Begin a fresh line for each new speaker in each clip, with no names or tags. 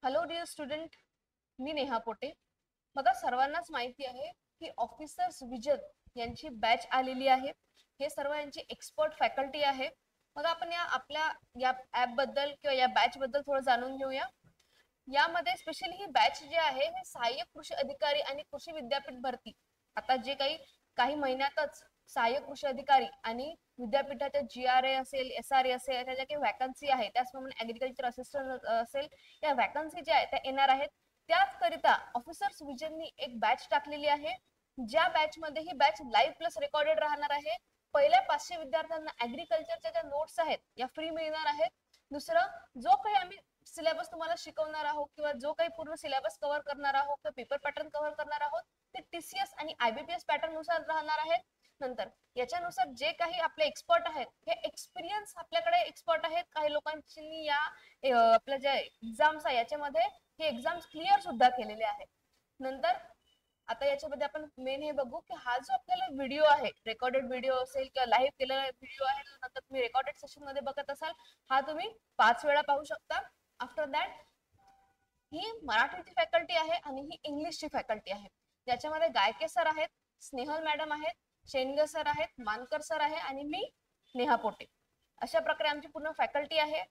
Hello dear student, मी नेहा पोटे. बघा, सर्वांनाच माहिती आहे की ऑफिसर्स विजन यांची बॅच आलेली आहे. हे सर्व यांची एक्सपर्ट फॅकल्टी आहे. बघा, आपण या ऍप बद्दल किंवा या बॅच बद्दल थोडं जाणून घेऊया. यामध्ये स्पेशली ही बॅच जे आहे हे सहाय्यक कृषी अधिकारी आणि कृषी विद्यापीठ भरती, आता जे काही महिन्यातच सहाय्यक कृषी अधिकारी आणि विद्यापीठाच्या GRA असेल, SRA असेल, त्याच्या काही वॅकन्सी आहे, त्याचप्रमाणे ऍग्रिकल्चर असिस्टंट असेल, या वॅकन्सी ज्या आहेत त्या येणार आहेत. त्याच करिता ऑफिसर्स विजननी एक बॅच टाकलेली आहे. ज्या बॅच मध्ये ही बॅच लाईव्ह प्लस रेकॉर्डेड राहणार आहे. पहिल्या 500 विद्यार्थ्यांना ऍग्रिकल्चरच्या ज्या नोट्स आहेत या फ्री मिळणार आहेत. दुसरं, जो काही आम्ही सिलेबस तुम्हाला शिकवणार आहोत किंवा जो काही पूर्ण सिलेबस कव्हर करणार आहोत किंवा पेपर पॅटर्न कव्हर करणार आहोत ते TCS आणि IBPS पॅटर्न नुसार राहणार आहेत. नंतर याच्यानुसार जे काही आपले एक्सपर्ट आहेत हे एक्सपिरियन्स आपल्याकडे एक्सपर्ट आहेत. काही लोकांनी या आपल्या ज्या एक्झाम्स आहे याच्यामध्ये हे एक्झाम्स क्लिअर सुद्धा केलेले आहेत. नंतर आता याच्यामध्ये आपण मेन हे बघू की हा जो आपल्याला व्हिडिओ आहे, रेकॉर्डेड व्हिडिओ असेल किंवा लाईव्ह केलेला व्हिडिओ आहे, नंतर तुम्ही रेकॉर्डेड सेशन मध्ये बघत असाल, हा तुम्ही 5 वेळा पाहू शकता. आफ्टर दॅट ही मराठीची फॅकल्टी आहे आणि ही इंग्लिशची फॅकल्टी आहे. ज्याच्यामध्ये गायके सर आहेत, स्नेहल मॅडम आहेत, शेंडगे सर आहेत, मानकर सर आहे आणि मी नेहा पोटे. अशा प्रकारे आमची पूर्ण फॅकल्टी आहे.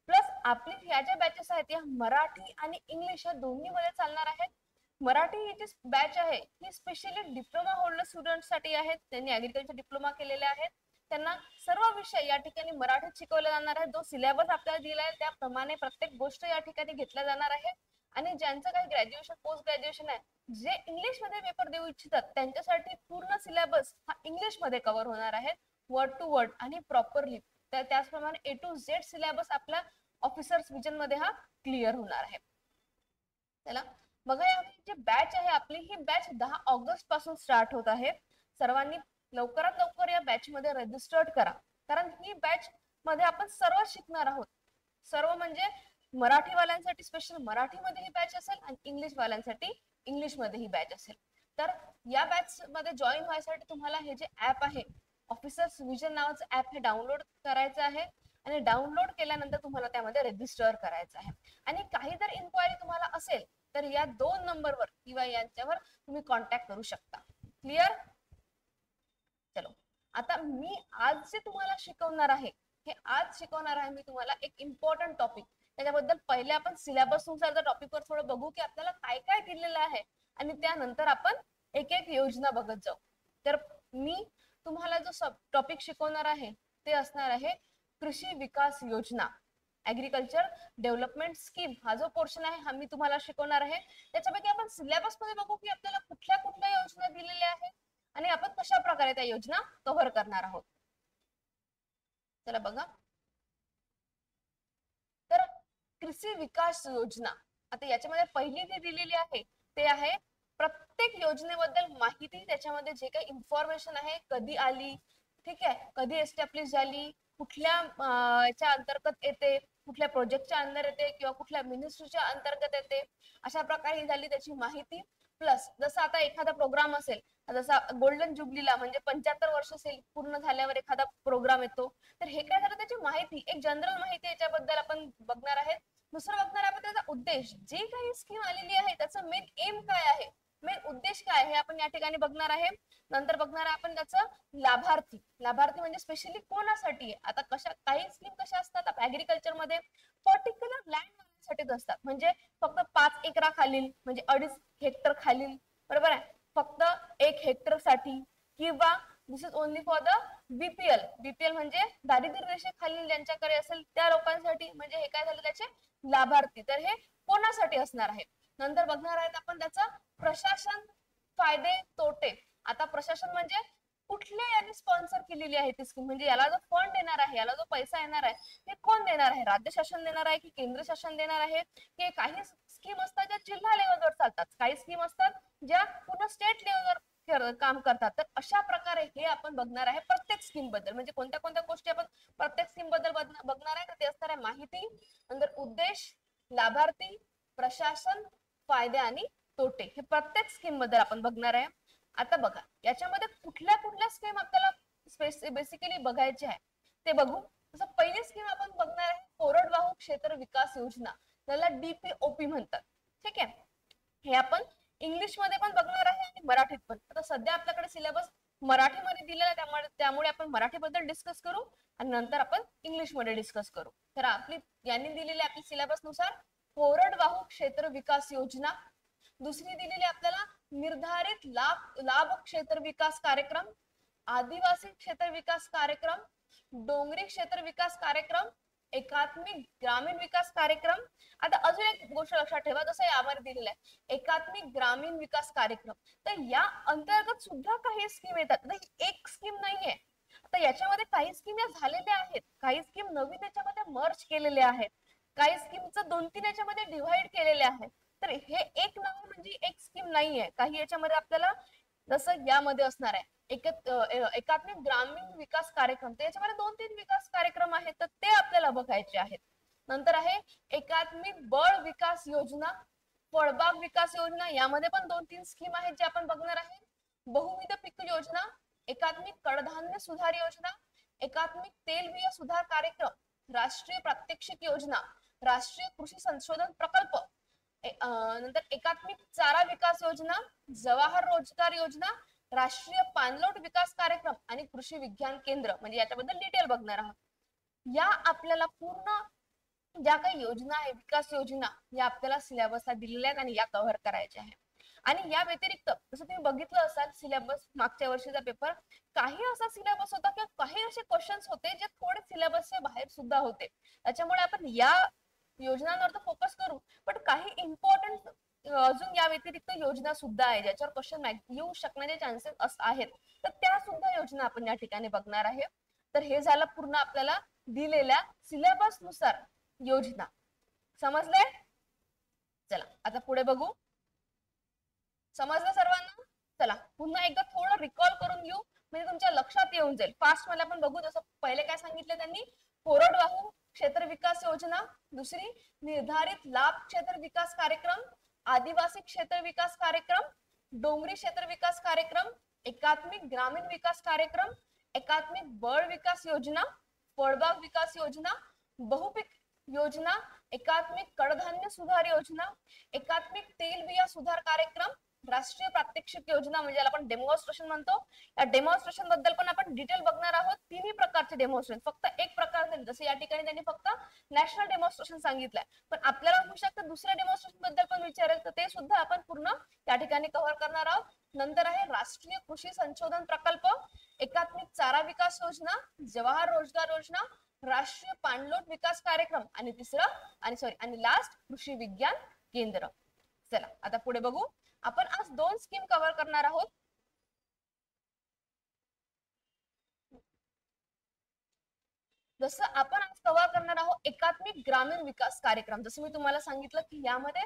प्लस आपली ह्या ज्या बॅचेस आहेत या मराठी आणि इंग्लिश या दोन्ही मध्ये चालणार आहेत. मराठी ही जी बॅच आहे ही स्पेशली डिप्लोमा होल्डर स्टुडंट साठी आहेत. त्यांनी ऍग्रिकल्चर डिप्लोमा केलेले आहेत. त्यांना सर्व विषय या ठिकाणी मराठीत शिकवले जाणार आहे. जो सिलेबस आपल्याला दिला आहे त्याप्रमाणे प्रत्येक गोष्ट या ठिकाणी घेतल्या जाणार आहे. आणि ज्यांचं काही ग्रॅज्युएशन पोस्ट ग्रॅज्युएशन आहे, जे इंग्लिश मध्ये पेपर देऊ इच्छितात त्यांच्यासाठी पूर्ण सिलेबस हा इंग्लिश मध्ये कव्हर होणार आहे, वर्ड टू वर्ड आणि प्रॉपरली. तर त्याचप्रमाणे A to Z सिलेबस आपल्या ऑफिसर्स विजन मध्ये हा क्लिअर होणार आहे. त्याला बघा, या जी बॅच आहे आपली ही बॅच 10 ऑगस्ट पासून स्टार्ट होत आहे. सर्वांनी लवकरात लवकर या बॅच मध्ये रजिस्टर्ड करा, कारण ही बॅच मध्ये आपण सर्व शिकणार आहोत. सर्व म्हणजे मराठीवाल्यांसाठी स्पेशल मराठीमध्ये ही बॅच असेल आणि इंग्लिश वाल्यांसाठी इंग्लिश मध्ये ही बॅच असेल. तर या बॅच मध्ये जॉईन व्हायसाठी तुम्हाला हे जे ऍप आहे, ऑफिसर्स विजन नावाचं ऍप, हे डाउनलोड करायचं आहे. आणि डाउनलोड केल्यानंतर तुम्हाला त्यामध्ये रजिस्टर करायचं आहे. आणि काही जर इन्क्वायरी तुम्हाला असेल तर या 2 नंबरवर किंवा यांच्यावर तुम्ही कॉन्टॅक्ट करू शकता. क्लिअर? चलो, आता मी आज जे तुम्हाला शिकवणार आहे मी तुम्हाला एक इम्पॉर्टंट टॉपिक. त्याच्याबद्दल पहिले आपण सिलेबस नुसार टॉपिकवर थोडं बघू की आपल्याला काय काय दिलेलं आहे आणि त्यानंतर आपण एक एक योजना बघत जाऊ. तर मी तुम्हाला जो टॉपिक शिकवणार आहे ते असणार आहे कृषी विकास योजना, ऍग्रिकल्चर डेव्हलपमेंट स्कीम. हा जो पोर्शन आहे हा मी तुम्हाला शिकवणार आहे. त्याच्यापैकी आपण सिलेबस मध्ये बघू की आपल्याला कुठल्या कुठल्या योजना दिलेल्या आहेत आणि आपण कशा प्रकारे त्या योजना कव्हर करणार आहोत. चला बघा, तर कृषी विकास योजना, आता याच्यामध्ये पहिली जी दिलेली आहे ते आहे प्रत्येक योजनेबद्दल माहिती. त्याच्यामध्ये जे काही इन्फॉर्मेशन आहे, कधी आली, ठीक आहे, कधी एस्टॅब्लिश झाली, कुठल्या याच्या अंतर्गत येते, कुठल्या प्रोजेक्टच्या अंडर येते किंवा कुठल्या मिनिस्ट्रीच्या अंतर्गत येते, अशा प्रकारे झाली त्याची माहिती. प्लस जसं आता एखादा प्रोग्राम असेल, जसा गोल्डन जुबलीला म्हणजे 75 वर्ष पूर्ण झाल्यावर एखादा प्रोग्राम येतो, तर हे काय झालं त्याची माहिती, एक जनरल माहिती याच्याबद्दल आपण बघणार आहे. दुसरं बघणार आपण त्याचा उद्देश, जे काही स्कीम आलेली आहे त्याचं मेन एम काय आहे, मेन उद्देश काय हे आपण या ठिकाणी बघणार आहे. नंतर बघणार आहे आपण त्याचं लाभार्थी. लाभार्थी म्हणजे स्पेशली कोणासाठी आहे. आता काही स्कीम कशा असतात ऍग्रिकल्चर मध्ये, पर्टिक्युलर लँड साठीच असतात. म्हणजे फक्त 5 एकरा खालील म्हणजे 2.5 हेक्टर खालील, बरोबर आहे, फक्त 1 हेक्टर साठी, किंवा this is only for the BPL म्हणजे दारिद्र्य रेषेखालील ज्यांच्याकडे असेल त्या लोकांसाठी. म्हणजे हे काय झालं त्याचे लाभार्थी. तर हे कोणासाठी असणार आहे. नंतर बघणार आहेत आपण त्याचं प्रशासन, फायदे तोटे. आता प्रशासन म्हणजे कुठल्या याने स्पॉन्सर केलेली आहे ती स्कीम, म्हणजे याला जो फंड येणार आहे, याला जो पैसा येणार आहे, ते कोण देणार आहे, राज्य शासन देणार आहे की केंद्र शासन देणार आहे. की काही स्कीम असतात ज्या जिल्हा लेवलवर चालतात, काही स्कीम असतात ज्या पूर्ण स्टेट लेवलवर काम करतात. तर अशा प्रकारे हे आपण बघणार आहे प्रत्येक स्कीम बद्दल. म्हणजे कोणत्या कोणत्या गोष्टी आपण प्रत्येक स्कीम बद्दल बघणार आहे, तर ते असणार आहे माहिती, नंतर उद्देश, लाभार्थी, प्रशासन, फायदे आणि तोटे. हे प्रत्येक स्कीम बद्दल आपण बघणार आहे. आता बघा, याच्यामध्ये कुठल्या कुठल्या स्कीम आपल्याला बेसिकली बघायचे आहे ते बघू. तसं पहिली स्कीम आपण बघणार आहे कोरडवाहू क्षेत्र विकास योजना. त्याला DPOP म्हणतात. ठीक आहे, हे आपण इंग्लिश मध्ये पण बघणार आहे आणि मराठीत पण. आता सध्या आपल्याकडे सिलेबस मराठीमध्ये दिलेला आहे, त्यामुळे आपण मराठीबद्दल डिस्कस करू आणि नंतर आपण इंग्लिश मध्ये डिस्कस करू. तर आपली यांनी दिलेली आपली सिलेबस नुसार कोरडवाहू क्षेत्र विकास योजना, दुसरी दिलेली आपल्याला निर्धारित लाभ क्षेत्र विकास कार्यक्रम, आदिवासी क्षेत्र विकास कार्यक्रम, डोंगरी क्षेत्र विकास कार्यक्रम, एकात्मिक ग्रामीण विकास कार्यक्रम. आता अजून एक गोष्ट लक्षात ठेवा, जसं यावर दिलेलं आहे एकात्मिक ग्रामीण विकास कार्यक्रम, तर या अंतर्गत सुद्धा काही स्कीम येतात. एक स्कीम नाहीये. आता याच्यामध्ये काही स्कीम या झालेल्या आहेत, काही स्कीम नवीन याच्यामध्ये मर्ज केलेल्या आहेत, काही स्कीमचं 2-3 याच्यामध्ये डिव्हाइड केलेले आहेत. तर हे एक नाव म्हणजे एक स्कीम नाहीये. काही याच्यामध्ये आपल्याला जसं यामध्ये असणार आहे एकात्मिक ग्रामीण विकास कार्यक्रम, त्याच्यामध्ये 2-3 विकास कार्यक्रम आहेत, तर ते आपल्याला बघायचे आहेत. नंतर आहे एकात्मिक बळ विकास योजना, फळबाग विकास योजना, यामध्ये पण 2-3 स्कीम आहेत जे आपण बघणार आहे. बहुविध पीक योजना, एकात्मिक कडधान्य सुधार योजना, एकात्मिक तेलबिया सुधार कार्यक्रम, राष्ट्रीय प्रात्यक्षिक योजना, राष्ट्रीय कृषी संशोधन प्रकल्प, नंतर एकात्मिक चारा विकास योजना, जवाहर रोजगार योजना, राष्ट्रीय पाणलोट विकास कार्यक्रम आणि कृषी विज्ञान केंद्र, म्हणजे याच्याबद्दल डिटेल बघणार आहोत. या आपल्याला पूर्ण ज्या काही योजना आहे विकास योजना, या आपल्याला सिलेबसला दिलेल्या आहेत आणि या कव्हर करायच्या आहेत. आणि या व्यतिरिक्त जसं तुम्ही बघितलं असाल सिलेबस मागच्या वर्षीचा पेपर, काही असा सिलेबस होता किंवा काही असे क्वेश्चन्स होते जे थोडे सिलेबसच्या बाहेर सुद्धा होते. त्याच्यामुळे आपण या योजनांवर तर फोकस करू, पण काही इम्पॉर्टंट अजून या व्यतिरिक्त योजना सुद्धा आहे ज्याच्यावर क्वेश्चन येऊ शकण्याचे चान्सेस आहेत, तर त्या सुद्धा योजना आपण या ठिकाणी बघणार आहे. तर हे झालं पूर्ण आपल्याला दिलेल्या सिलेबस नुसार योजना. समजले? चला आता पुढे बघू. समजलं सर्वांना? चला पुन्हा एकदा थोडं रिकॉल करून घेऊ, म्हणजे तुमच्या लक्षात येऊन जाईल. फास्ट मध्ये आपण बघू. जसं पहिले काय सांगितलं त्यांनी, कोरडवाहू क्षेत्र विकास योजना, दुसरी निर्धारित लाभ क्षेत्र विकास कार्यक्रम, आदिवासी क्षेत्र विकास कार्यक्रम, डोंगरी क्षेत्र विकास कार्यक्रम, एकात्मिक ग्रामीण विकास कार्यक्रम, एकात्मिक बळ विकास योजना, फळबाग विकास योजना, बहुपीक योजना, एकात्मिक कडधान्य सुधार योजना, एकात्मिक तेलबिया सुधार कार्यक्रम, राष्ट्रीय प्रात्यक्षिक योजना, म्हणजे आपण डेमॉन्स्ट्रेशन म्हणतो. या डेमॉन्स्ट्रेशन बद्दल पण आपण डिटेल बघणार आहोत. तिन्ही प्रकारचे डेमॉन्स्ट्रेशन, फक्त एक प्रकार जसं या ठिकाणी त्यांनी फक्त नॅशनल डेमॉन्स्ट्रेशन सांगितलंय, पण आपल्याला होऊ शकतं दुसऱ्या डेमॉन्स्ट्रेशन बद्दल पण विचारेल, तर ते सुद्धा आपण पूर्ण त्या ठिकाणी कव्हर करणार आहोत. नंतर आहे राष्ट्रीय कृषी संशोधन प्रकल्प, एकात्मिक चारा विकास योजना, जवाहर रोजगार योजना, राष्ट्रीय पाणलोट विकास कार्यक्रम आणि तिसरं आणि लास्ट कृषी विज्ञान केंद्र. चला आता पुढे बघू. आपण आज 2 स्कीम कव्हर करणार आहोत. जसं आपण आज कव्हर करणार आहोत एकात्मिक ग्रामीण विकास कार्यक्रम. जसं मी तुम्हाला सांगितलं की यामध्ये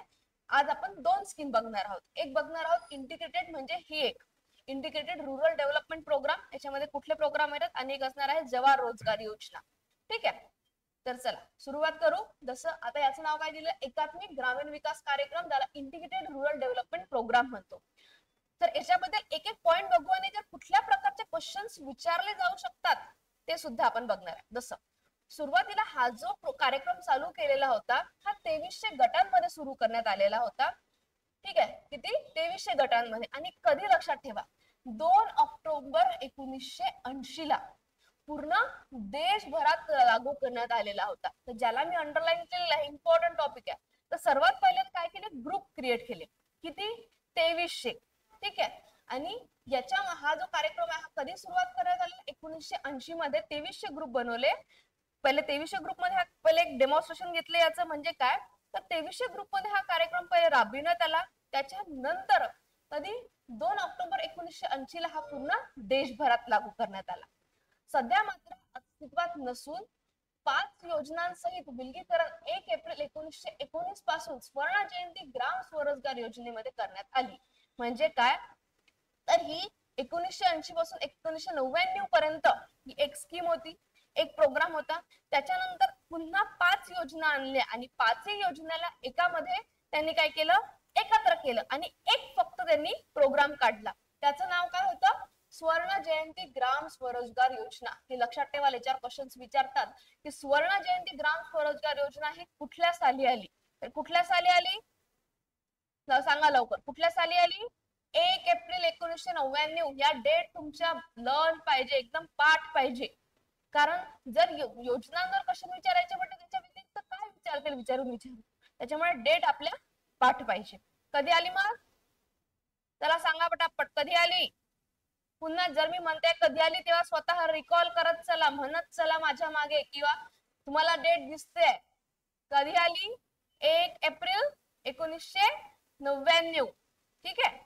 आज आपण 2 स्कीम बघणार आहोत. एक बघणार आहोत इंटिग्रेटेड, म्हणजे ही एक इंटिग्रेटेड रुरल डेव्हलपमेंट प्रोग्राम, याच्यामध्ये कुठले प्रोग्राम येतात, आणि एक असणार आहे जवाहर रोजगार योजना. ठीक आहे, तर चला सुरुवात करू. जसं आता याचं नाव काय दिलं, एकात्मिक ग्रामीण विकास कार्यक्रम, त्याला इंटिग्रेटेड रुरल डेव्हलपमेंट प्रोग्राम म्हणतो. तर याच्याबद्दल एक एक पॉइंट बघू आणि जर कुठल्या प्रकारचे क्वेश्चन्स विचारले जाऊ शकतात ते सुद्धा आपण बघणार आहे. जसं सुरुवातीला हा जो कार्यक्रम चालू केलेला होता, हा 2300 गटांमध्ये सुरू करण्यात आलेला होता. ठीक आहे, किती? 2300 गटांमध्ये. आणि कधी? लक्षात ठेवा, 2 ऑक्टोबर 1980 ला पूर्ण देशभरात लागू करण्यात आलेला होता. तर ज्याला मी अंडरलाईन केलेला आहे, इम्पॉर्टंट टॉपिक आहे. तर सर्वात पहिले काय केले, ग्रुप क्रिएट केले. किती? 2300. ठीक आहे, आणि याच्या हा जो कार्यक्रम आहे हा कधी सुरुवात करण्यात आला, 1980 मध्ये 2300 ग्रुप बनवले. पहिले 2300 ग्रुप मध्ये पहिले एक डेमॉन्स्ट्रेशन घेतले. याचं म्हणजे काय, तर 2300 ग्रुप मध्ये हा कार्यक्रम पहिले राबविण्यात आला. त्याच्यानंतर कधी 2 ऑक्टोबर 1980 ला हा पूर्ण देशभरात लागू करण्यात आला. सध्या मात्र अस्तित्वात नसून 5 योजनांसहित विलगीकरण 1 एप्रिल 1919 पासून स्वर्ण जयंती ग्राम स्वरोजगार योजनेमध्ये करण्यात आली. म्हणजे काय, तर ही 1980 पासून 1999 पर्यंत ही एक स्कीम होती, एक प्रोग्राम होता. त्याच्यानंतर पुन्हा 5 योजना आणल्या आणि 5ही योजनेला एकामध्ये त्यांनी काय केलं, एकत्र केलं आणि एक फक्त त्यांनी प्रोग्राम काढला. त्याचं नाव काय होतं, स्वर्ण जयंती ग्राम स्वरोजगार योजना. हे लक्षात ठेवायला याच्यावर क्वेश्चन्स विचारतात की स्वर्ण जयंती ग्राम स्वरोजगार योजना ही कुठल्या साली आली. तर कुठल्या साली आली सांगा लवकर, कुठल्या साली आली? 1 एप्रिल 1999. या डेट तुमच्या लर्न पाहिजे, एकदम पाठ पाहिजे. कारण जर योजनांवर क्वेश्चन विचारायचे म्हटलं त्याच्या व्यतिरिक्त काय विचारतील विचारून त्याच्यामुळे डेट आपल्या पाठ पाहिजे. कधी आली मग? चला सांगा पटापट, कधी आली? पुन्हा जर मी म्हणते कधी आली तेव्हा स्वतः रिकॉल करत चला, म्हणत चला माझ्या मागे, किंवा तुम्हाला डेट दिसते कधी आली? 1 एप्रिल 1999. ठीक आहे,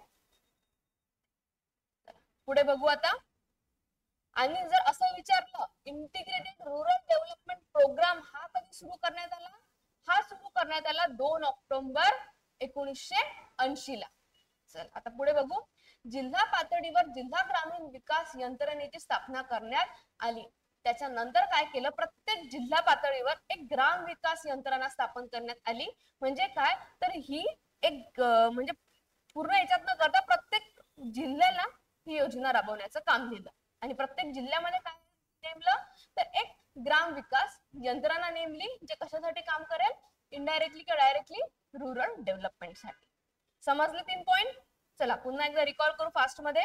पुढे बघू आता. आणि जर असं विचारलं इंटिग्रेटेड रूरल डेव्हलपमेंट प्रोग्राम हा कधी सुरू करण्यात आला? हा सुरू करण्यात आला 2 ऑक्टोबर 1980 ला. चल आता पुढे बघू. जिल्हा पातळीवर जिल्हा ग्रामीण विकास यंत्रणेची स्थापना करण्यात आली. त्याच्यानंतर काय केलं? प्रत्येक जिल्हा पातळीवर एक ग्राम विकास यंत्रणा स्थापन करण्यात आली. म्हणजे काय तर ही एक म्हणजे पूर्ण याच्यात न करता प्रत्येक जिल्ह्याला ही योजना राबवण्याचं काम दिलं. आणि प्रत्येक जिल्ह्यामध्ये काय नेमलं तर एक ग्राम विकास यंत्रणा नेमली, जे कशासाठी काम करेल? इनडायरेक्टली किंवा डायरेक्टली रुरल डेव्हलपमेंट साठी. समजले 3 पॉइंट? चला पुन्हा एकदा रिकॉल करू फास्ट मध्ये.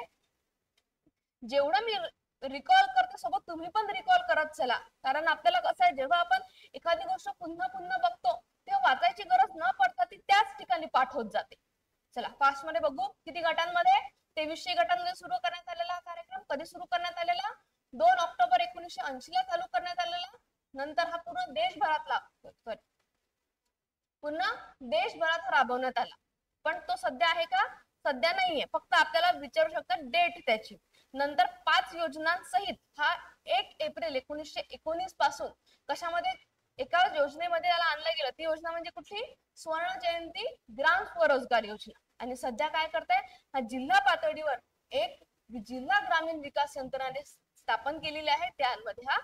जेवढं मी रिकॉल करते सोबत तुम्ही पण रिकॉल करत चला, कारण आपल्याला कसं आहे, जेव्हा आपण एखादी गोष्ट पुन्हा पुन्हा बघतो तेव्हा वाचायची गरज न पडता ती त्याच ठिकाणी पाठ होत जाते. चला फास्ट मध्ये बघू. किती गटांमध्ये? 2300 गटांमध्ये सुरू करण्यात आलेला कार्यक्रम. कधी सुरू करण्यात आलेला? 2 ऑक्टोबर 1980 ला चालू करण्यात आलेला. नंतर हा पूर्ण देशभरातला पुन्हा देशभरात राबवण्यात आला. पण तो सध्या आहे का? सध्या नाहीये, फक्त आपल्याला विचारू शकतात डेट त्याची. नंतर 5 योजनांसहित हा 1 एप्रिल 1919 पासून कशामध्ये एका योजनेमध्ये याला आणलं गेलं. ती योजना म्हणजे कुठली? स्वर्ण जयंती ग्राम स्वरोजगार योजना. आणि सध्या काय करताय? हा जिल्हा पातळीवर एक जिल्हा ग्रामीण विकास यंत्रणा स्थापन केलेली आहे, त्यामध्ये हा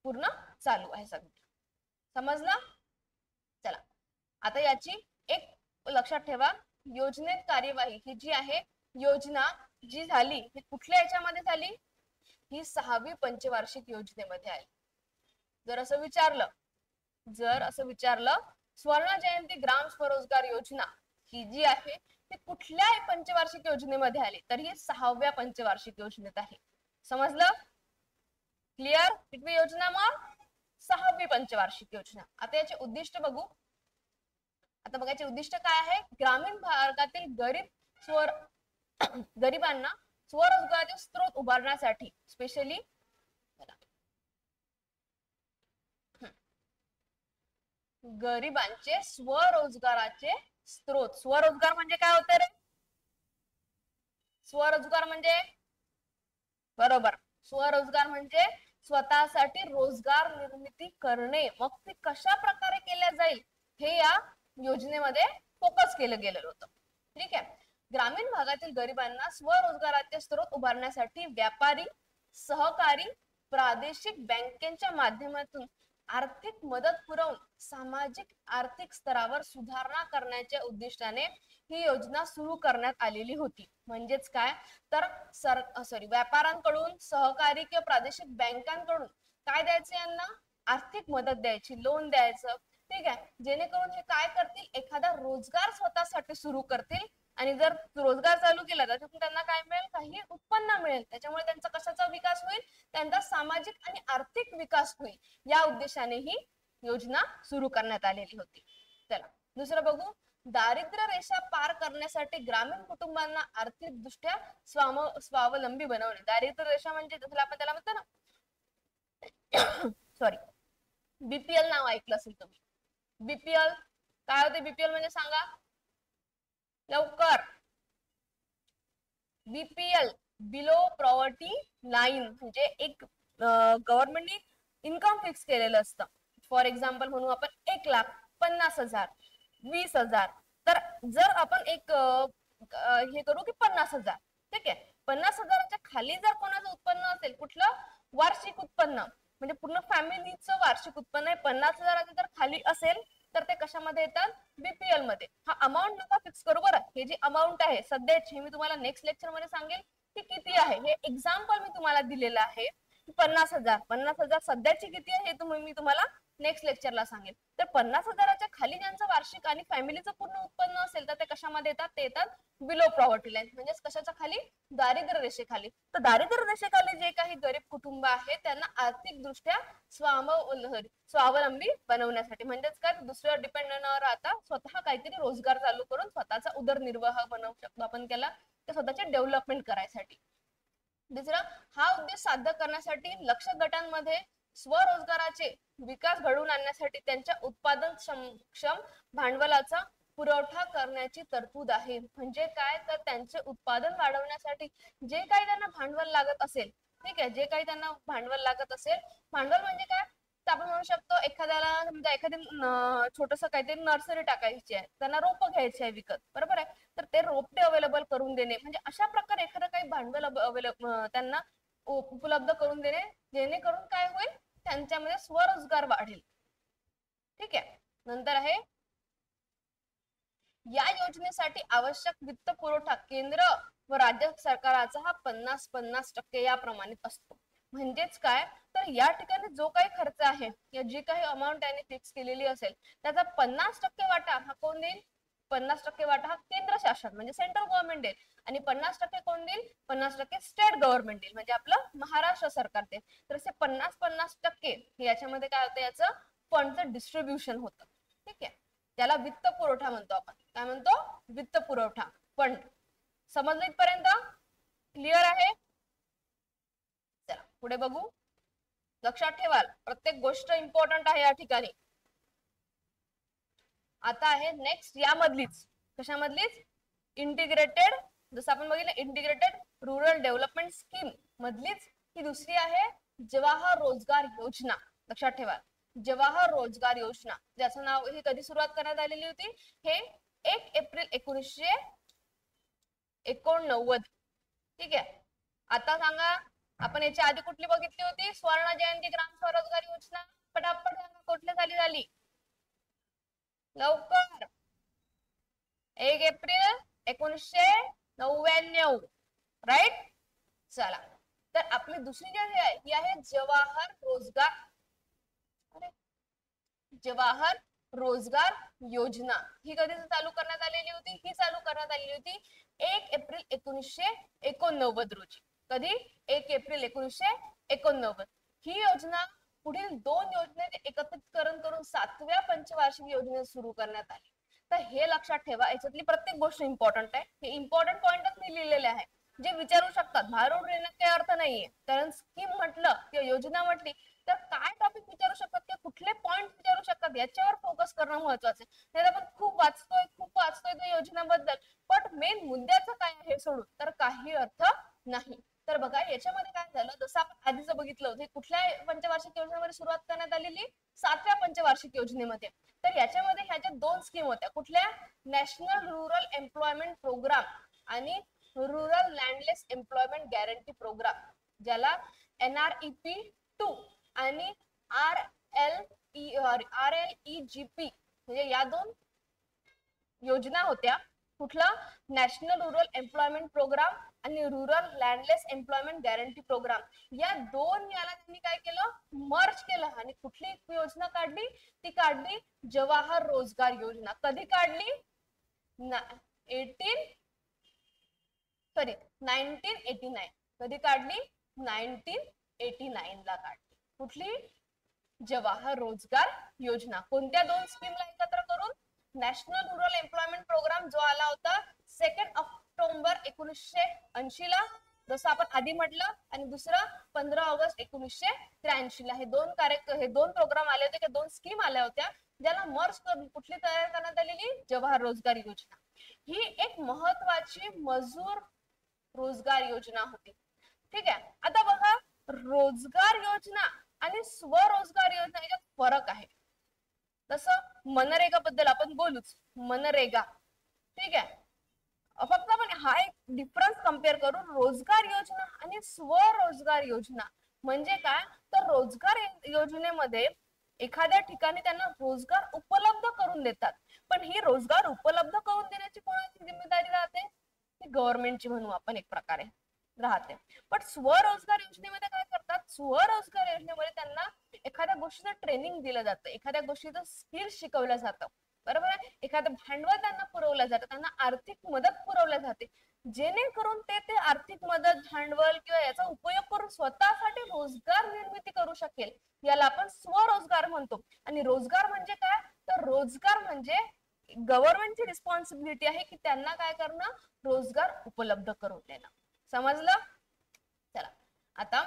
पूर्ण चालू आहे सगळं. समजलं? चला आता याची एक लक्षात ठेवा, योजनेत कार्यवाही ही जी आहे, योजना जी झाली ही कुठल्या याच्यामध्ये झाली? ही 6वी पंचवार्षिक योजनेमध्ये आली. जर असं विचारलं स्वर्ण जयंती ग्राम स्वरोजगार योजना ही जी आहे ती कुठल्या पंचवार्षिक योजनेमध्ये आली? तर ही 6व्या पंचवार्षिक योजनेत आहे. समजलं? क्लिअर? कितवी योजना मग? 6वी पंचवार्षिक योजना. आता याचे उद्दिष्ट बघू. आता बघायचे उद्दिष्ट काय आहे? ग्रामीण भागातील गरिबांना स्वरोजगाराचे स्रोत उभारण्यासाठी, स्पेशली गरिबांचे स्वरोजगाराचे स्रोत. स्वरोजगार म्हणजे काय होते रे? स्वरोजगार म्हणजे बरोबर, स्वरोजगार म्हणजे स्वतःसाठी रोजगार निर्मिती करणे. मग ती कशा प्रकारे केल्या जाईल हे या योजनेमध्ये फोकस केलं गेलेलं होतं. ठीक आहे. ग्रामीण भागातील गरिबांना स्वरोजगाराचे स्रोत उभारण्यासाठी व्यापारी, सहकारी, प्रादेशिक बँकेच्या माध्यमातून आर्थिक मदत पुरवून सामाजिक आर्थिक स्तरावर सुधारणा करण्याच्या उद्दिष्टाने ही योजना सुरू करण्यात आलेली होती. म्हणजेच काय तर व्यापाऱ्यांकडून, सहकारी किंवा प्रादेशिक बँकांकडून काय द्यायचं? यांना आर्थिक मदत द्यायची, लोन द्यायचं. ठीक आहे, जेणेकरून हे काय करतील? एखादा रोजगार स्वतःसाठी सुरू करतील. आणि जर रोजगार चालू केला तर त्यांना काय मिळेल? काही उत्पन्न मिळेल. त्याच्यामुळे त्यांचा कशाचा विकास होईल? त्यांचा सामाजिक आणि आर्थिक विकास होईल. या उद्देशाने ही योजना सुरू करण्यात आलेली होती. चला दुसरं बघू. दारिद्र्य रेषा पार करण्यासाठी ग्रामीण कुटुंबांना आर्थिक दृष्ट्या स्वावलंबी बनवणे. दारिद्र्य रेषा म्हणजे जसं आपण त्याला म्हणतो ना, सॉरी, बीपीएल नाव ऐकलं असेल तुम्ही. बीपीएल काय होते? बीपीएल म्हणजे सांगा लवकर. बीपीएल बिलो पॉवर्टी लाईन म्हणजे एक गव्हर्नमेंटने इन्कम फिक्स केलेलं असतं. फॉर एक्झाम्पल म्हणू आपण 1,50,000, 20,000. तर जर आपण एक हे करू की 50,000, ठीक आहे, 50,000च्या खाली जर कोणाचं उत्पन्न असेल, कुठलं? वार्षिक उत्पन्न, म्हणजे पूर्ण फॅमिलीचं वार्षिक उत्पन्न आहे 50,000च्या जर खाली असेल तर ते कशामध्ये येतात? बीपीएल मध्ये. हा अमाऊंट नका फिक्स करू बरं. हे जी अमाऊंट आहे सध्याची, मी तुम्हाला नेक्स्ट लेक्चर मध्ये सांगेल की किती आहे. हे एक्झाम्पल मी तुम्हाला दिलेलं आहे 50,000. 50,000 सध्याची किती आहे हे मी तुम्हाला नेक्स्ट लेक्चरला सांगेल. तर 50,000च्या खाली ज्यांचं वार्षिक आणि फॅमिलीचं पूर्ण उत्पन्न असेल तर ते कशामध्ये येतात, ते येतात बिलो पॉवर्टी लाईन, म्हणजे कशाच्या खाली, दारिद्र्य रेषेखाली. तर दारिद्र्य रेषेखाली जे काही गरीब कुटुंब आहे त्यांना आर्थिक दृष्ट्या स्वावलंबी बनवण्यासाठी, म्हणजेच काय, दुसऱ्यावर डिपेंड न राहता स्वतः काहीतरी रोजगार चालू करून स्वतःचा उदरनिर्वाह बनवू शकतो आपण त्याला, ते स्वतःचे डेव्हलपमेंट करायसाठी. दुसरा, हा उद्देश साध्य करण्यासाठी लक्ष्य गटांमध्ये स्वरोजगाराचे विकास घडवून आणण्यासाठी त्यांच्या उत्पादन क्षम भांडवलाचा पुरवठा करण्याची तरतूद आहे. म्हणजे काय, तर त्यांचे उत्पादन वाढवण्यासाठी जे काही त्यांना भांडवल लागत असेल, ठीक आहे, जे काही त्यांना भांडवल लागत असेल, भांडवल म्हणजे काय, तर आपण म्हणू शकतो एखाद्याला समजा एखादी छोटस काहीतरी नर्सरी टाकायची आहे, त्यांना रोप घ्यायची आहे विकत, बरोबर आहे, तर ते रोपटे अवेलेबल करून देणे, म्हणजे अशा प्रकारे एखादं काही भांडवल त्यांना उपलब्ध करून देणे, जेणेकरून काय होईल, त्यांच्यामध्ये स्वरोजगार वाढेल. ठीक आहे. नंतर आहे, या योजनेसाठी आवश्यक वित्त पुरवठा केंद्र व राज्य सरकाराचा हा 50-50% या प्रमाणित असतो. म्हणजेच काय, तर या ठिकाणी जो काही खर्च आहे या जी काही अमाऊंट त्यांनी फिक्स केलेली असेल त्याचा 50% वाटा हा कोण देईल, 50% वाटा हा केंद्र शासन म्हणजे सेंट्रल गव्हर्नमेंट देईल, आणि 50% कोण देईल, 50% स्टेट गव्हर्नमेंट देईल, म्हणजे आपलं महाराष्ट्र सरकार देईल. तर असे 50-50% याच्यामध्ये काय होतं, याचं फंडचं डिस्ट्रीब्युशन होतं. ठीक आहे, त्याला वित्त पुरवठा म्हणतो आपण. काय म्हणतो, वित्त पुरवठा, फंड. समजलं इथपर्यंत, क्लिअर आहे? चला पुढे बघू. लक्षात ठेवाल प्रत्येक गोष्ट इम्पॉर्टंट आहे या ठिकाणी. आता आहे नेक्स्ट यामधलीच, कशामधलीच, इंटिग्रेटेड, जसं आपण बघितलं इंटिग्रेटेड रुरल डेव्हलपमेंट स्कीम मधलीच ही दुसरी आहे जवाहर रोजगार योजना. लक्षात ठेवा, जवाहर रोजगार योजना, ज्याचं नाव, ही कधी सुरुवात करण्यात आलेली होती, हे 1 एप्रिल 1989. ठीक आहे. आता सांगा, आपण याच्या आधी कुठली बघितली होती, स्वर्ण जयंती ग्राम स्वरोजगार योजना, पटापट सांगा कुठल्या साली झाली, लवकर. 1 एप्रिल 1999, राईट. चला, तर आपली दुसरी जी आहे ही आहे जवाहर रोजगार योजना. ही कधी चालू करण्यात आलेली होती, ही चालू करण्यात आलेली होती 1 एप्रिल 1989 रोजी. कधी, 1 एप्रिल 1989. ही योजना पुढील 2 योजनेचे एकत्रितकरण करून 7व्या पंचवार्षिक योजनेत सुरू करण्यात आली. तर हे लक्षात ठेवा, याच्यातली प्रत्येक गोष्ट इम्पॉर्टंट आहे. हे इम्पॉर्टंट पॉइंटच मी लिहिलेले आहे, जे विचारू शकतात, भारूड येण्यात काही अर्थ नाहीये. कारण स्कीम म्हटलं किंवा योजना म्हटली तर काय टॉपिक विचारू शकतात किंवा कुठले पॉइंट विचारू शकतात याच्यावर फोकस करणं महत्वाचं आहे. नाही आपण खूप वाचतोय त्या योजनाबद्दल, पण मेन मुद्द्याचं काय आहे सोडून तर काही अर्थ नाही. तर बघा याच्यामध्ये काय झालं, जसं आपण आधीच बघितलं होतं, कुठल्या पंचवार्षिक योजनेमध्ये सुरुवात करण्यात आलेली, 7व्या पंचवार्षिक योजनेमध्ये. तर याच्यामध्ये ह्या ज्या 2 स्कीम होत्या, कुठल्या, नॅशनल रूरल एम्प्लॉयमेंट प्रोग्राम आणि रूरल लँडलेस एम्प्लॉयमेंट गॅरंटी प्रोग्राम, ज्याला NREP 2 आणि RLEGP म्हणजे या 2 योजना होत्या. कुठला, नॅशनल रूरल एम्प्लॉयमेंट प्रोग्राम आणि रूरल लँडलेस एम्प्लॉयमेंट गॅरंटी प्रोग्राम, या 2 याला त्यांनी काय केलं, मर्ज केलं आणि कुठली योजना काढली, ती काढली जवाहर रोजगार योजना. कधी काढली, 1989. कधी काढली, 1989 ला काढली. कुठली, जवाहर रोजगार योजना. कोणत्या 2 स्कीमला एकत्र करून, नॅशनल रूरल एम्प्लॉयमेंट प्रोग्राम जो आला होता 2 ऑक्टोबर 1980 ला, जसं आपण आधी म्हटलं, आणि दुसरा 15 ऑगस्ट 1983 ला. हे 2 प्रोग्राम आले होते, 2 स्कीम आल्या होत्या, ज्याला मर्ज करून कुठली तयार करण्यात आलेली, जवाहर रोजगार योजना. ही एक महत्वाची मजूर रोजगार योजना होती. ठीक आहे. आता बघा, रोजगार योजना आणि स्वरोजगार योजना याच्यात फरक आहे. तसं मनरेगा बद्दल आपण बोलूच, मनरेगा, ठीक आहे, फक्त आपण हा एक डिफरन्स कम्पेअर करून, रोजगार योजना आणि स्वरोजगार योजना म्हणजे काय, तर रोजगार योजनेमध्ये एखाद्या ठिकाणी त्यांना रोजगार उपलब्ध करून देतात, पण ही रोजगार उपलब्ध करून देण्याची कोणाची जिम्मेदारी राहते, ती गव्हर्नमेंटची म्हणू आपण एक प्रकारे राहते. पण स्वरोजगार योजनेमध्ये काय करतात, स्वरोजगार योजनेमध्ये त्यांना एखाद्या गोष्टीचं ट्रेनिंग दिलं जातं, एखाद्या गोष्टीचं स्किल शिकवलं जातं, बरोबर आहे. एखादं भांडवल त्यांना पुरवलं जातं, त्यांना आर्थिक मदत पुरवल्या जाते, जेणेकरून ते आर्थिक मदत, भांडवल किंवा याचा उपयोग करून स्वतःसाठी रोजगार निर्मिती करू शकेल. याला आपण स्वरोजगार म्हणतो. आणि रोजगार म्हणजे काय, तर रोजगार म्हणजे गव्हर्नमेंटची रिस्पॉन्सिबिलिटी आहे की त्यांना काय करणं, रोजगार उपलब्ध करून देणं. समजलं. चला, आता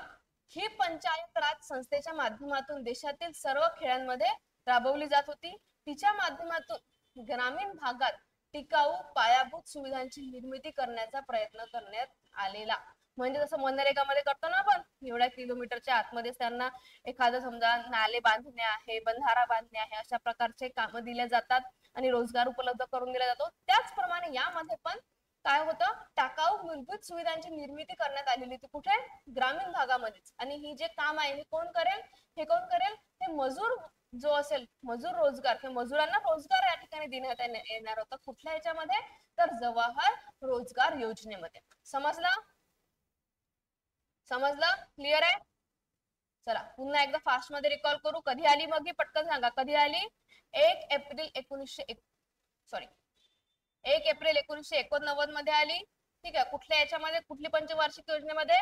ही पंचायत राज संस्थेच्या माध्यमातून देशातील सर्व खेड्यांमध्ये राबवली जात होती. तिच्या माध्यमातून ग्रामीण भागात टिकाऊ पायाभूत सुविधांची निर्मिती करण्याचा प्रयत्न करण्यात आलेला. म्हणजे जसं मनरेगामध्ये करतो ना आपण, एवढ्या किलोमीटरच्या आतमध्ये त्यांना एखादं समजा नाले बांधणे आहे, बंधारा बांधणे आहे, अशा प्रकारचे कामं दिले जातात आणि रोजगार उपलब्ध करून दिला जातो. त्याचप्रमाणे यामध्ये पण काय होतं, टाकाऊ मूलभूत सुविधांची निर्मिती करण्यात आलेली होती. कुठे, ग्रामीण भागामध्येच. आणि ही जे काम आहे हे कोण करेल, हे कोण करेल, हे मजूर जो असेल, मजूर रोजगार किंवा मजुरांना रोजगार या ठिकाणी देण्यात येणार होता. कुठल्या याच्यामध्ये, तर जवाहर रोजगार योजनेमध्ये. समजलं, समजलं, क्लिअर आहे. चला पुन्हा एकदा फास्ट मध्ये रिकॉल करू. कधी आली मग ही पटकन सांगा, कधी आली. 1 एप्रिल 1989 मध्ये आली. ठीक आहे. कुठल्या याच्यामध्ये, कुठली पंचवार्षिक योजनेमध्ये,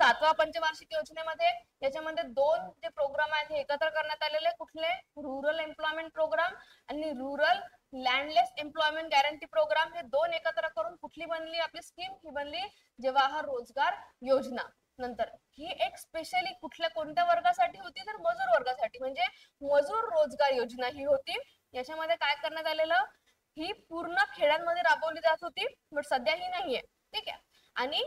7व्या पंचवार्षिक योजनेमध्ये. याच्यामध्ये 2 जे प्रोग्राम आहेत हे एकत्र करण्यात आलेले. कुठले, रुरल एम्प्लॉयमेंट प्रोग्राम आणि रुरल लँडलेस एम्प्लॉयमेंट गॅरंटी प्रोग्राम. हे 2 एकत्र करून कुठली बनली आपली स्कीम, ही बनली जवाहर रोजगार योजना. नंतर ही एक स्पेशली कुठल्या कोणत्या वर्गासाठी होती, तर मजूर वर्गासाठी, म्हणजे मजूर रोजगार योजना ही होती. याच्यामध्ये काय करण्यात आलेलं, ही पूर्ण खेड्यांमध्ये राबवली जात होती, बट सध्या ही नाहीये. ठीक आहे. आणि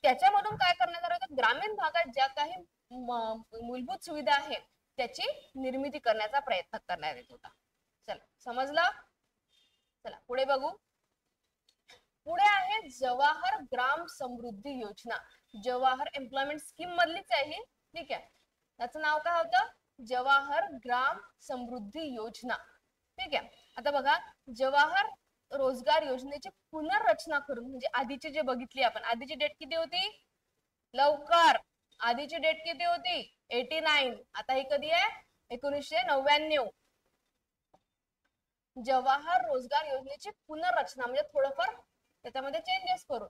त्याच्यामधून काय करण्यात आलं होतं, ग्रामीण भागात ज्या काही मूलभूत सुविधा आहेत त्याची निर्मिती करण्याचा प्रयत्न करण्यात येत होता. चला, समजलं. चला पुढे बघू. पुढे आहे जवाहर ग्राम समृद्धी योजना. जवाहर एम्प्लॉयमेंट स्कीम मधलीच आहे ही. ठीक आहे. त्याचं नाव काय होतं, जवाहर ग्राम समृद्धी योजना. ठीक आहे. आता बघा, जवाहर रोजगार योजनेची पुनर्रचना करून, म्हणजे आधीची जे बघितली आपण, आधीची डेट किती होती, लवकर, आधीची डेट किती होती, 89. आता ही कधी आहे, 1999. जवाहर रोजगार योजनेची पुनर्रचना म्हणजे थोडंफार त्याच्यामध्ये चेंजेस करून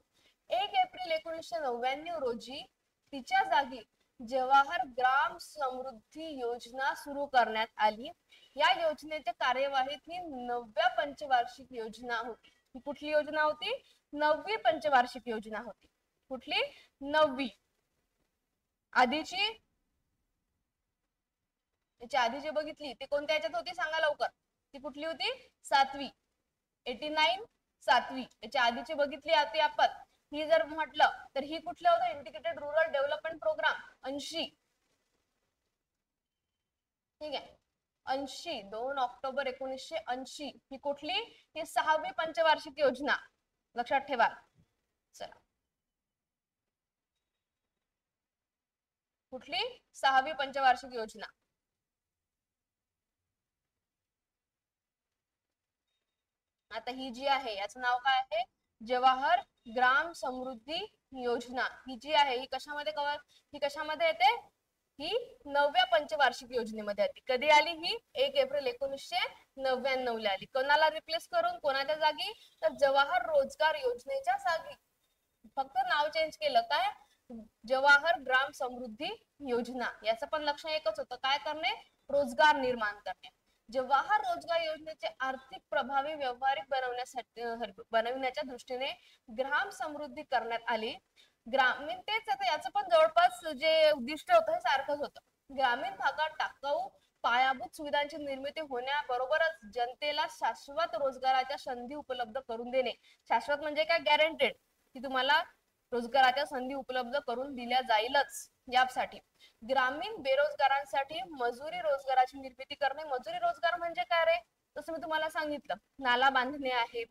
1 एप्रिल 1999 रोजी तिच्या जागी जवाहर ग्राम समृद्धी योजना सुरू करण्यात आली. या योजनेच्या कार्यवाहीत ही 9व्या पंचवार्षिक योजना होती. ही कुठली योजना होती, 9वी पंचवार्षिक योजना होती. कुठली, 9वी. आधीची, त्याची आधी जी बघितली ती कोणत्या याच्यात होती सांगा लवकर, ती कुठली होती, 7वी. 89 7वी. याच्या आधीची बघितली होती आपण, ही जर म्हटलं तर ही कुठलं होतं, इंटिग्रेटेड रुरल डेव्हलपमेंट प्रोग्राम 80. ठीक आहे. 80, 2 ऑक्टोबर 1980. ही कुठली, ही 6वी पंचवार्षिक योजना, लक्षात ठेवा. चला, कुठली, 6वी पंचवार्षिक योजना. आता ही जी आहे याचं नाव काय आहे, जवाहर ग्राम समृद्धी योजना. ही जी आहे ही कशामध्ये कव्हर, ही कशामध्ये येते, ही 9व्या पंचवार्षिक योजनेमध्ये आली. कधी आली ही, 1 एप्रिल 1999 ला आली. कोणाला रिप्लेस करून, कोणाच्या जागी, तर जवाहर रोजगार योजनेच्या जागी. फक्त नाव चेंज केलं, काय, जवाहर ग्राम समृद्धी योजना. याचं पण लक्ष एकच होतं, काय करणे, रोजगार निर्माण करणे. जवाहर रोजगार योजनेचे आर्थिक प्रभावी व्यवहारिक बनवण्याच्या दृष्टीने ग्राम समृद्धी करण्यात आली. ग्रामीण, तेच आता याचं पण जवळपास जे उद्दिष्ट होतं हे सारखंच होतं. ग्रामीण भागात टाकाऊ पायाभूत सुविधांची निर्मिती होण्याबरोबरच जनतेला शाश्वत रोजगाराच्या संधी उपलब्ध करून देणे. शाश्वत म्हणजे काय, गॅरंटेड, की तुम्हाला रोजगाराच्या संधी उपलब्ध करून दिल्या जाईलच. यासाठी ग्रामीण बेरोजगारांसाठी मजुरी रोजगाराची निर्मिती करणे. मजुरी रोजगार म्हणजे काय रे, तसं मी तुम्हाला सांगितलं, नाला बांधणे आहे,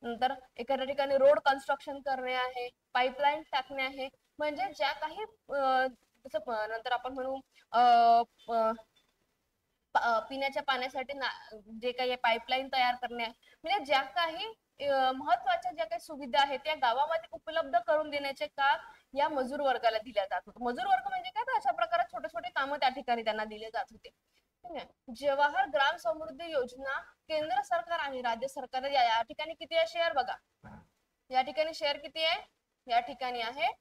नंतर एखाद्या ठिकाणी रोड कन्स्ट्रक्शन करणे आहे, पाईपलाईन टाकणे आहे. म्हणजे ज्या काही नंतर आपण म्हणू पिण्याच्या पाण्यासाठी जे काही पाईपलाईन तयार करणे, म्हणजे ज्या काही महत्वाच्या ज्या काही सुविधा आहेत त्या गावामध्ये उपलब्ध करून देण्याचे काम या मजूर वर्गाला दिल्या जात होते. मजूर वर्ग म्हणजे काय, तर अशा प्रकारे छोटे छोटे कामं त्या ठिकाणी त्यांना दिले जात होते. जवाहर ग्राम समृद्धी योजना केंद्र सरकार आणि राज्य सरकार या ठिकाणी किती आहे शेअर बघा. या ठिकाणी शेअर किती आहे, या ठिकाणी आहे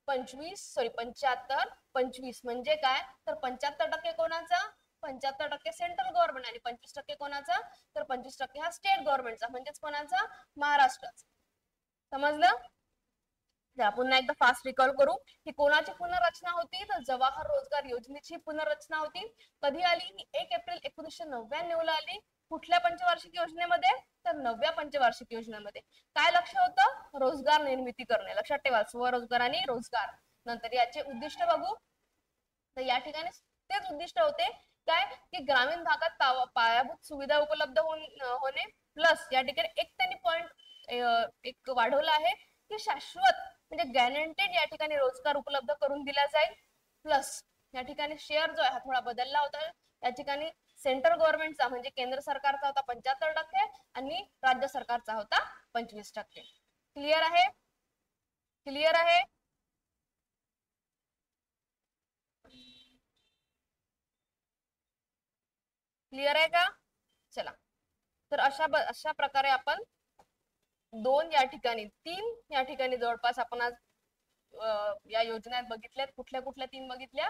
75 25 म्हणजे काय, तर 75% कोणाचा, 75% सेंट्रल गव्हर्नमेंट आणि 25% कोणाचा, तर 25% हा स्टेट गव्हर्नमेंटचा, म्हणजेच कोणाचा, महाराष्ट्राचा. समजलं. पुन्हा एकदा फास्ट रिकॉल करू. ही कोणाची पुनर्रचना होती, तर जवाहर रोजगार योजनेची पुनर्रचना होती. कधी आली, 1 एप्रिल 1999 ला आली. कुठल्या पंचवार्षिक योजनेमध्ये, तर 9व्या पंचवार्षिक योजनेमध्ये. काय लक्ष होतं, रोजगार निर्मिती करणे. लक्षात ठेवा, स्वरोजगार आणि रोजगार. नंतर याचे उद्दिष्ट बघू, तर या ठिकाणी तेच उद्दिष्ट होते काय, की ग्रामीण भागात पायाभूत सुविधा उपलब्ध होणे, प्लस या ठिकाणी एक त्यांनी पॉइंट एक वाढवला आहे की शाश्वत म्हणजे गॅरंटेड या ठिकाणी रोजगार उपलब्ध करून दिला जाईल. प्लस या ठिकाणी शेअर जो आहे हा थोडा बदलला होता. या ठिकाणी सेंट्रल गव्हर्नमेंटचा म्हणजे केंद्र सरकारचा होता 75% आणि राज्य सरकारचा होता 25%. क्लिअर आहे, क्लिअर आहे. क्लिअर आहे का. चला, तर अशा प्रकारे आपण 2 या ठिकाणी 3 या ठिकाणी जवळपास आपण आज या योजनेत बघितल्यात. कुठल्या कुठल्या 3 बघितल्या.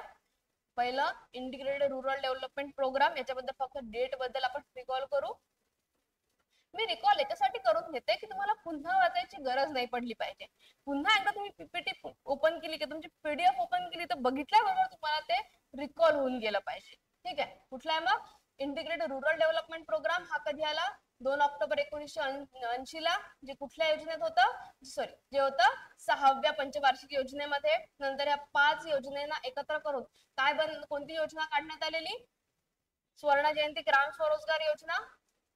पहिलं इंटिग्रेटेड रुरल डेव्हलपमेंट प्रोग्राम, याच्याबद्दल फक्त डेट बद्दल आपण रिकॉल करू. मी रिकॉल याच्यासाठी करून घेते की तुम्हाला पुन्हा वाचायची गरज नाही पडली पाहिजे. पुन्हा एकदा तुम्ही पीपीटी ओपन केली की तुमची पीडीएफ ओपन केली तर बघितल्याबरोबर तुम्हाला ते रिकॉल होऊन गेलं पाहिजे. ठीक आहे. कुठला आहे मग, इंटिग्रेटेड रुरल डेव्हलपमेंट प्रोग्राम. हा कधी आला, 2 ऑक्टोबर 1980 ला. जे कुठल्या योजनेत होतं, सॉरी जे होतं 6व्या पंचवार्षिक योजनेमध्ये. नंतर या 5 योजनेना एकत्र करून काय कोणती योजना काढण्यात आलेली, स्वर्ण जयंती ग्राम स्वरोजगार योजना.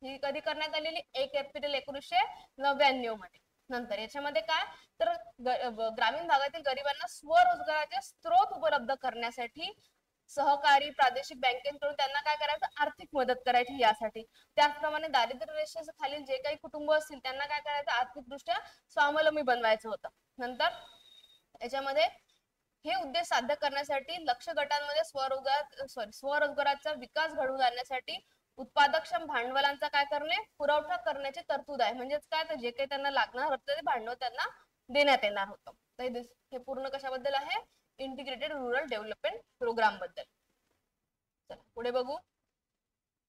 ही कधी करण्यात आलेली, 1 एप्रिल 1999 मध्ये. नंतर याच्यामध्ये काय, तर ग्रामीण भागातील गरिबांना स्वरोजगाराचे स्रोत उपलब्ध करण्यासाठी सहकारी प्रादेशिक बँकेकडून त्यांना काय करायचं, आर्थिक मदत करायची यासाठी. त्याचप्रमाणे दारिद्र्य रेषेच्या खालील जे काही कुटुंब असतील त्यांना काय करायचं, आर्थिकदृष्ट्या स्वावलंबी बनवायचं होतं. नंतर याच्यामध्ये हे उद्देश साध्य करण्यासाठी लक्ष गटांमध्ये स्वरोजगाराचा विकास घडवून आणण्यासाठी उत्पादकक्षम भांडवलांचा काय करणे, पुरवठा करण्याची तरतूद आहे. म्हणजेच काय, तर जे काही त्यांना लागणार होतं ते भांडवल त्यांना देण्यात येणार होतं. तर हे पूर्ण कशाबद्दल आहे, इंटिग्रेटेड रुरल डेव्हलपमेंट प्रोग्राम बद्दल. चला पुढे बघू.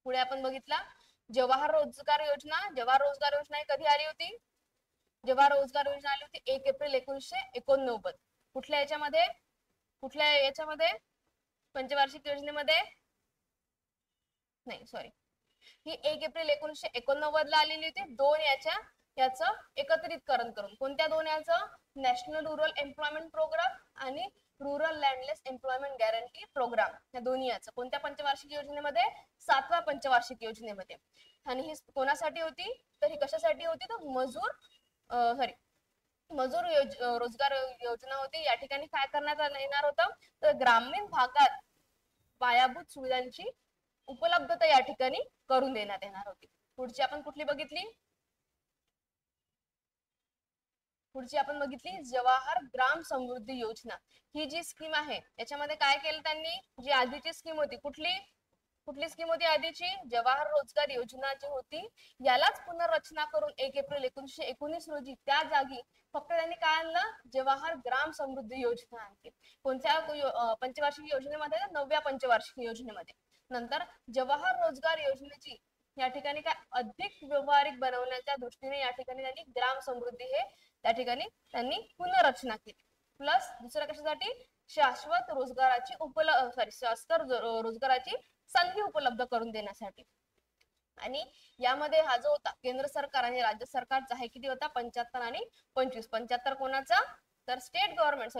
पुढे आपण बघितला जवाहर रोजगार योजना. जवाहर रोजगार योजना ही कधी आली होती, जवाहर रोजगार योजना आली होती 1 एप्रिल 1989. कुठल्या याच्यामध्ये, कुठल्या याच्यामध्ये, पंचवार्षिक योजनेमध्ये नाही, सॉरी, ही 1 एप्रिल 1989 ला आलेली होती. 2 याचं एकत्रितकरण करून. कोणत्या 2 याचं, नॅशनल रुरल एम्प्लॉयमेंट प्रोग्राम आणि रुरल लँडलेस एम्प्लॉयमेंट गॅरंटी प्रोग्राम. या दोन्ही याचं कोणत्या पंचवार्षिक योजनेमध्ये, 7व्या पंचवार्षिक योजनेमध्ये. आणि ही कोणासाठी होती, तर ही कशासाठी होती, तर मजूर रोजगार योजना होती. या ठिकाणी काय करण्यात येणार होतं, तर ग्रामीण भागात पायाभूत सुविधांची उपलब्धता या ठिकाणी करून देण्यात येणार होती. पुढची आपण कुठली बघितली, पुढची आपण बघितली जवाहर ग्राम समृद्धी योजना. ही जी स्कीम आहे याच्यामध्ये काय केलं त्यांनी, जी आधीची स्कीम होती, कुठली स्कीम होती आधीची, जवाहर रोजगार योजना जी होती यालाच पुनर्रचना करून 1 एप्रिल 1919 रोजी त्या जागी फक्त त्यांनी काय आणलं, जवाहर ग्राम समृद्धी योजना आणली. कोणत्या पंचवार्षिक योजनेमध्ये, 9व्या पंचवार्षिक योजनेमध्ये. नंतर जवाहर रोजगार योजनेची या ठिकाणी काय अधिक व्यवहारिक बनवण्याच्या दृष्टीने या ठिकाणी त्यांनी ग्राम समृद्धी हे त्या ठिकाणी त्यांनी पुनर्रचना केली. प्लस दुसऱ्या कशासाठी, शाश्वत रोजगाराची शाश्वत रोजगाराची संधी उपलब्ध करून देण्यासाठी. आणि यामध्ये हा जो होता केंद्र सरकार आणि राज्य सरकारचा आहे किती होता, 75 आणि 25. 75 कोणाचा, तर स्टेट गव्हर्नमेंट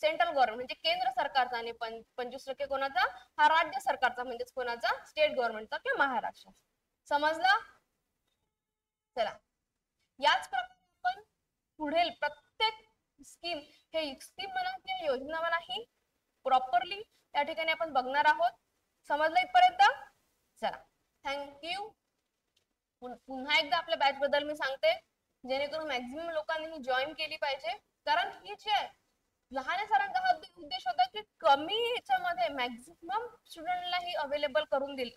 सेंट्रल गव्हर्नमेंट म्हणजे केंद्र सरकारचा, आणि 25% कोणाचा, हा राज्य सरकारचा म्हणजेच कोणाचा, स्टेट गव्हर्नमेंटचा किंवा महाराष्ट्र. समजलं. चला, याच प्रकारे आपण पुढील प्रत्येक स्कीम, हे स्कीम म्हणा किंवा योजना म्हणा, ही प्रॉपरली त्या ठिकाणी आपण बघणार आहोत. समजलं इथपर्यंत. चला, थँक्यू. पुन्हा एकदा आपल्या बॅच बद्दल मी सांगते, जेणेकरून मॅक्झिमम लोकांनी ही जॉईन केली पाहिजे. कारण ही जी आहे, लहान सरांचा हा उद्देश होता की कमी याच्यामध्ये मॅक्झिमम स्टुडंटला ही अवेलेबल करून दिल,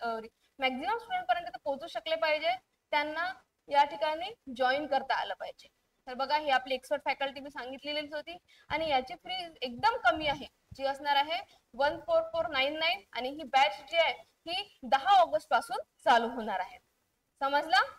मॅक्झिमम स्टुडंट पर्यंत पोहोचू शकले पाहिजे, त्यांना या ठिकाणी जॉईन करता आलं पाहिजे. तर बघा, ही आपली एक्सपर्ट फॅकल्टी मी सांगितलेलीच होती आणि याची फी एकदम कमी आहे, जी असणार आहे 14499. आणि ही बॅच जी आहे ही 10 ऑगस्ट पासून चालू होणार आहे. समजलं?